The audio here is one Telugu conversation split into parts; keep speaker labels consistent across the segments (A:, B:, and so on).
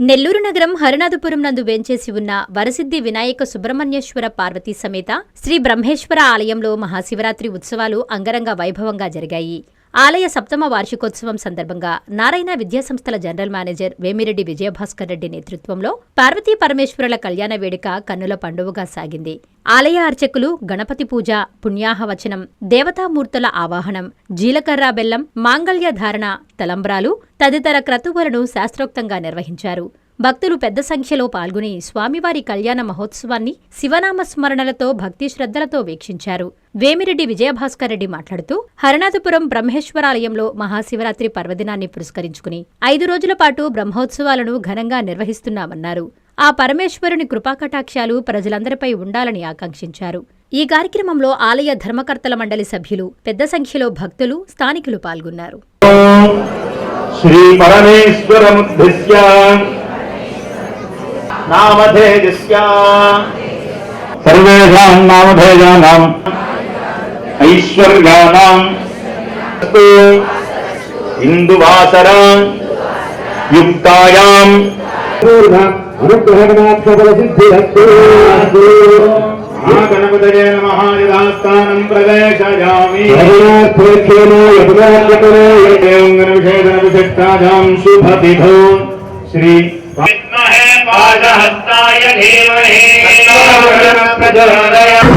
A: నెల్లూరు నగరం హరినాథపురం నందు వేంచేసి ఉన్న వరసిద్ధి వినాయక సుబ్రహ్మణ్యేశ్వర పార్వతీ సమేత శ్రీ బ్రహ్మేశ్వర ఆలయంలో మహాశివరాత్రి ఉత్సవాలు అంగరంగ వైభవంగా జరిగాయి. ఆలయ సప్తమ వార్షికోత్సవం సందర్భంగా నారాయణ విద్యాసంస్థల జనరల్ మేనేజర్ వేమిరెడ్డి విజయభాస్కర్ రెడ్డి నేతృత్వంలో పార్వతీ పరమేశ్వరుల కళ్యాణ వేడుక కన్నుల పండువగా సాగింది. ఆలయ అర్చకులు గణపతి పూజ, పుణ్యాహవచనం, దేవతామూర్తుల ఆవాహనం, జీలకర్ర బెల్లం, మాంగళ్య ధారణ, తలంబ్రాలు తదితర క్రతువులను శాస్త్రోక్తంగా నిర్వహించారు. భక్తులు పెద్ద సంఖ్యలో పాల్గొని స్వామివారి కళ్యాణ మహోత్సవాన్ని శివనామ స్మరణలతో భక్తి శ్రద్ధలతో వీక్షించారు. వేమిరెడ్డి విజయభాస్కర్ రెడ్డి మాట్లాడుతూ హరినాథపురం బ్రహ్మేశ్వరాలయంలో మహాశివరాత్రి పర్వదినాన్ని పురస్కరించుకుని 5 రోజుల పాటు బ్రహ్మోత్సవాలను ఘనంగా నిర్వహిస్తున్నామన్నారు. ఆ పరమేశ్వరుని కృపాకటాక్షాలు ప్రజలందరిపై ఉండాలని ఆకాంక్షించారు. ఈ కార్యక్రమంలో ఆలయ ధర్మకర్తల మండలి సభ్యులు, పెద్ద సంఖ్యలో భక్తులు, స్థానికులు పాల్గొన్నారు.
B: శ్రీ పరమేశ్వరముద్దిశ్య నామధేయస్య సర్వేషాం నామధేయానాం ఐశ్వర్యానాం హిందువాసరాం యుక్తాయాం గణపతయే నమః. యథాస్థానం ప్రవేశయామి. విశిష్టాయాం శుభతిథో శ్రీ విద్మహే పాదహస్తాయ ధీమహి ప్రచోదయాత్.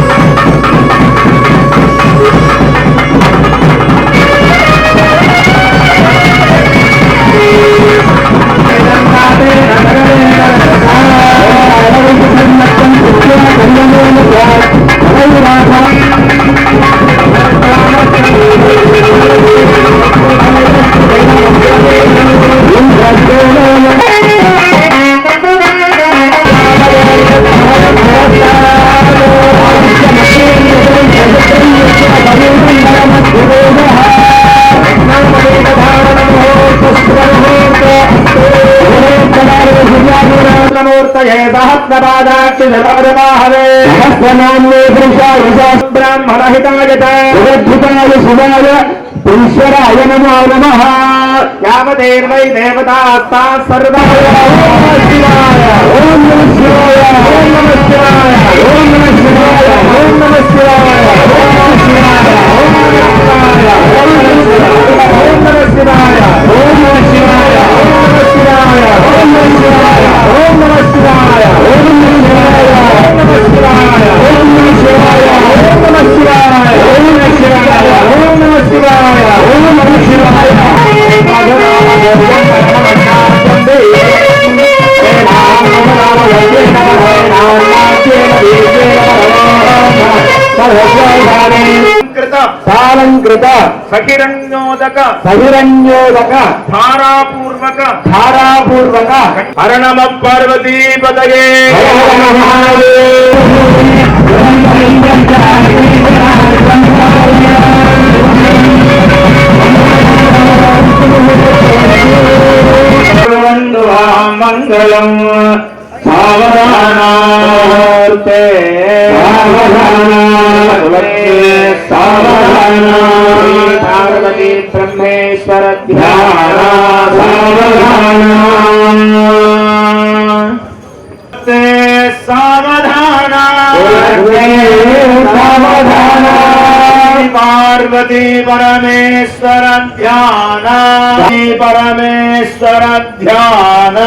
B: పురుషరాయ నమో నమః. యావదేవై దేవతాస్తా సర్వాయ ఓం నమః శివాయ ఓం నమః శివాయ ఓం నమః శివాయ ఓం నమః శివాయ ఓం నమః శివాయ ఓం నమః శివాయ ఓం నమః శివాయ ఓం నమః శివాయ ఓం నమః శివాయ ఓం నమః శివాయ ఓం నమః శివాయ ఓం నమః శివాయ ఓం నమః శివాయ ఓం నమః శివాయ ఓం నమః శివాయ ఓం నమః శివాయ. సాలంకృత సహిరణ్యోదక ధారాపూర్వక హర నమః పార్వతీపతయే. మంగళం సావధానాస్తే పార్వతీ బ్రహ్మేశ్వర ధ్యాన సావధాన పార్వతీ పరమేశ్వర ధ్యాన పరమేశ్వర ధ్యాన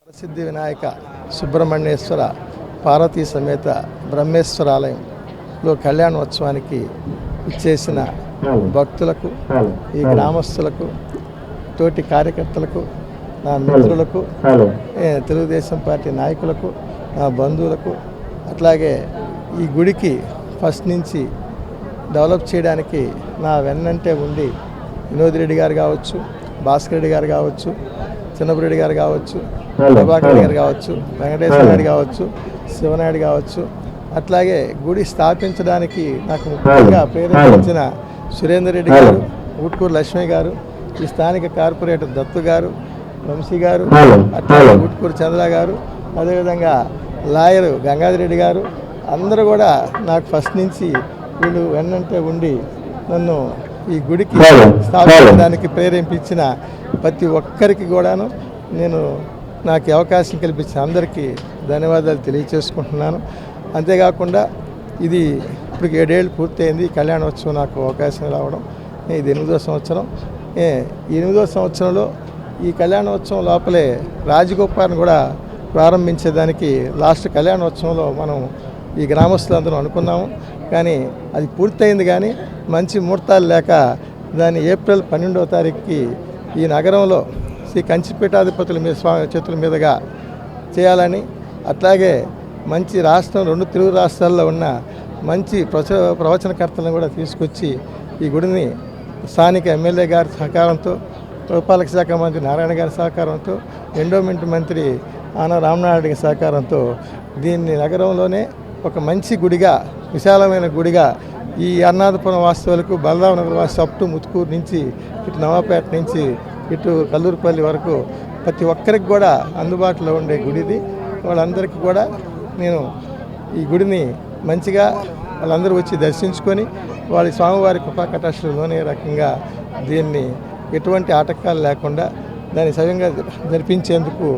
C: ప్రసిద్ధి వినాయక సుబ్రహ్మణ్యేశ్వర పార్వతీ సమేత బ్రహ్మేశ్వర ఆలయంలో కళ్యాణోత్సవానికి ఇచ్చేసిన భక్తులకు, ఈ గ్రామస్తులకు, తోటి కార్యకర్తలకు, నా మిత్రులకు, తెలుగుదేశం పార్టీ నాయకులకు, నా బంధువులకు, అట్లాగే ఈ గుడికి ఫస్ట్ నుంచి డెవలప్ చేయడానికి నా వెన్నంటే ఉండి వినోద్ రెడ్డి గారు కావచ్చు, భాస్కర్ రెడ్డి గారు కావచ్చు, చిన్నపురెడ్డి గారు కావచ్చు, ప్రభాకర్ గారు కావచ్చు, వెంకటేశ్వర నాయుడు కావచ్చు, శివనాయుడు కావచ్చు, అట్లాగే గుడి స్థాపించడానికి నాకు ముఖ్యంగా ప్రేరేపించిన సురేందర్ రెడ్డి గారు, ఊట్కూరు లక్ష్మి గారు, ఈ స్థానిక కార్పొరేటర్ దత్తు గారు, వంశీ గారు, అట్లాగే ఊట్కూరు చంద్ర గారు, అదేవిధంగా లాయరు గంగాధర్ రెడ్డి గారు, అందరూ కూడా నాకు ఫస్ట్ నుంచి వీళ్ళు వెన్నంటే ఉండి నన్ను ఈ గుడికి స్థాపించడానికి ప్రేరేపించిన ప్రతి ఒక్కరికి కూడాను నేను నాకు అవకాశం కల్పించిన అందరికీ ధన్యవాదాలు తెలియచేసుకుంటున్నాను. అంతేకాకుండా ఇది ఇప్పుడు 7 ఏళ్ళు పూర్తయింది. కళ్యాణోత్సవం నాకు అవకాశం రావడం ఇది 8వ సంవత్సరం. ఈ 8వ సంవత్సరంలో ఈ కళ్యాణోత్సవం లోపలే రాజగోపాల్ని కూడా ప్రారంభించేదానికి లాస్ట్ కళ్యాణోత్సవంలో మనం ఈ గ్రామస్తులందరూ అనుకున్నాము. కానీ అది పూర్తయింది, కానీ మంచి ముహూర్తాలు లేక దాన్ని ఏప్రిల్ 12వ తారీఖుకి ఈ నగరంలో శ్రీ కంచిపీఠాధిపతుల మీద చేతుల మీదుగా చేయాలని, అట్లాగే మంచి రాష్ట్రం 2 తెలుగు రాష్ట్రాల్లో ఉన్న మంచి ప్రవచనకర్తలను కూడా తీసుకొచ్చి ఈ గుడిని స్థానిక ఎమ్మెల్యే గారి సహకారంతో, పురపాలక శాఖ మంత్రి నారాయణ గారి సహకారంతో, ఎండోమెంట్ మంత్రి ఆన రామనాయుడు గారి సహకారంతో దీన్ని నగరంలోనే ఒక మంచి గుడిగా, విశాలమైన గుడిగా ఈ అన్నాదపురం వాస్తవులకు, బలరామనగర్ వాస్తు అప్ టు ముత్తుకూరు నుంచి, ఇటు నవాపేట నుంచి ఇటు కల్లూరుపల్లి వరకు ప్రతి ఒక్కరికి కూడా అందుబాటులో ఉండే గుడిది. వాళ్ళందరికీ కూడా నేను ఈ గుడిని మంచిగా వాళ్ళందరూ వచ్చి దర్శించుకొని వాళ్ళ స్వామివారి కృపా కటాక్షలోనే రకంగా దీన్ని ఎటువంటి ఆటంకాలు లేకుండా దాన్ని సవ్యంగా జరిపించేందుకు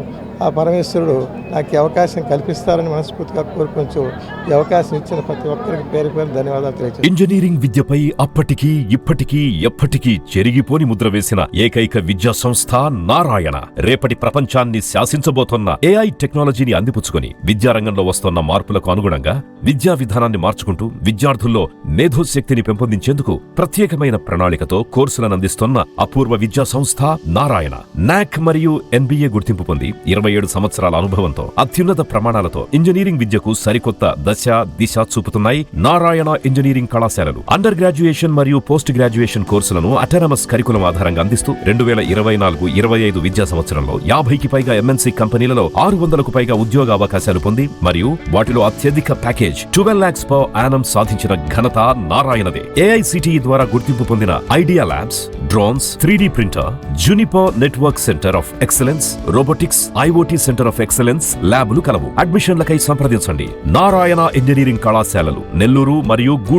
C: ఆ పరమేశ్వరుడు నాకు అవకాశం కల్పిస్తారని మనస్ఫూర్తిగా కోరుకుంటూ ఈ అవకాశం ఇచ్చిన ప్రతి ఒక్కరికి పేరు పేరు ధన్యవాదాలు తెలియజేస్తాను.
D: ఇంజనీరింగ్ విద్యపై అప్పటికీ ఇప్పటికీ ఎప్పటికీ చెరిగిపోని ముద్ర వేసిన ఏకైక విద్యా సంస్థ నారాయణ. రేపటి ప్రపంచాన్ని శాసించబోతున్న AI టెక్నాలజీని అందిపుచ్చుకొని విద్యారంగంలో వస్తున్న మార్పులకు అనుగుణంగా విద్యా విధానాన్ని మార్చుకుంటూ విద్యార్థుల్లో మేధోశక్తిని పెంపొందించేందుకు ప్రత్యేకమైన ప్రణాళికతో కోర్సులను అందిస్తున్న అపూర్వ విద్యా సంస్థ నారాయణ. NAC మరియు NBA గుర్తింపు పొంది 27 సంవత్సరాల అనుభవంతో అత్యున్నత ప్రమాణాలతో ఇంజనీరింగ్ విద్యకు సరికొత్త దశ దిశ చూపుతున్నాయి నారాయణ ఇంజనీరింగ్ కళాశాలలు. అండర్ గ్రాడ్యుయేషన్ మరియు పోస్ట్ గ్రాడ్యుయేషన్ కోర్సులను అటానమస్ కరికులం ఆధారంగా అందిస్తూ 2024-25 విద్యా సంవత్సరంలో 50కి పైగా MNC కంపెనీలలో 600కు పైగా ఉద్యోగ అవకాశాలు పొంది మరియు వాటిలో అత్యధిక ప్యాకేజ్ 12 lakhs per annum సాధించిన ఘనత నారాయణదే. AICTE ద్వారా గుర్తింపు పొందిన idea labs, drones, 3D printer, Juniper network centre of excellence, robotics, IoT centre of excellence ల్యాబులు కలవు. అడ్మిషన్లకై సంప్రదించండి. నారాయణ ఇంజనీరింగ్ కళాశాలలు నెల్లూరు మరియు గూడూరు.